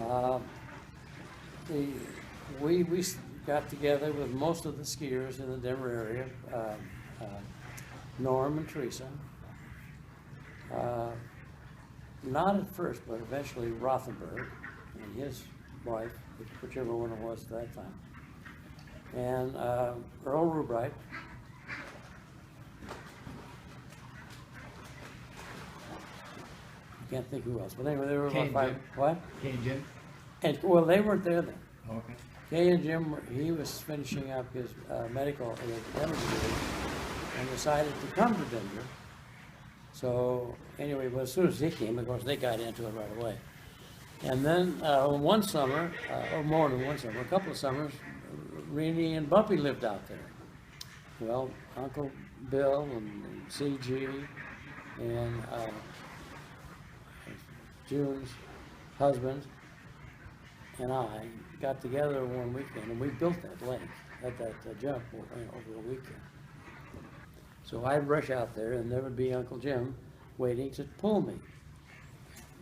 Uh, we got together with most of the skiers in the Denver area, Norm and Teresa. Not at first, but eventually Rothenberg and his wife, whichever one it was at that time, and Earl Rubright. I can't think who else, but anyway, they were about five. What? Kay and Jim? And, well, they weren't there then. Oh, okay. Kay and Jim, he was finishing up his medical at Denver and decided to come to Denver. So anyway, well, as soon as he came, of course, they got into it right away. And then one summer, or more than one summer, a couple of summers, Renee and Bumpy lived out there. Well, Uncle Bill and CG and June's husband and I got together one weekend, and we built that lake, that jump over a weekend. So I'd rush out there, and there would be Uncle Jim waiting to pull me.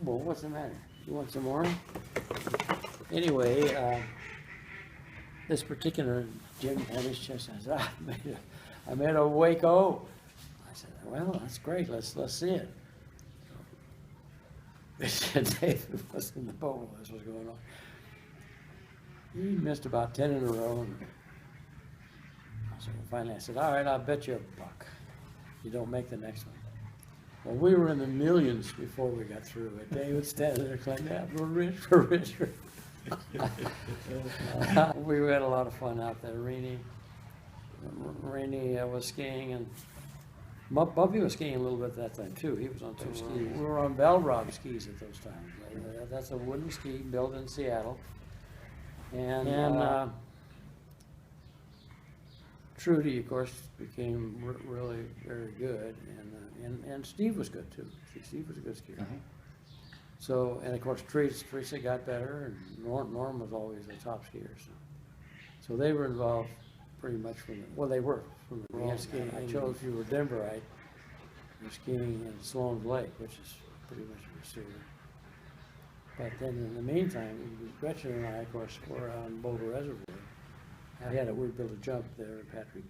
Well, what's the matter? You want some more? Anyway, this particular Jim had his chest. I said, I made a Waco. I said, well, that's great. Let's see it. They said David was in the boat while this was going on. He missed about 10 in a row. And so finally I said, all right, I'll bet you $1. You don't make the next one. Well, we were in the millions before we got through it. They would stand there like that, we're rich, we're rich. We had a lot of fun out there. Renee was skiing, and Bumpy was skiing a little bit at that time too. He was on 2 skis. We were on Belrog skis at those times. That's a wooden ski built in Seattle. And Trudy, of course, became really very good, and Steve was good too. Steve was a good skier. So, and of course, Teresa got better, and Norm was always a top skier. So they were involved pretty much from the, well, they were from the beginning. Skiing. I chose, if you were Denverite, you're skiing in Sloan's Lake, which is pretty much a receiver. But then in the meantime, Gretchen and I, of course, were on Boulder Reservoir. We built a jump there, Patrick,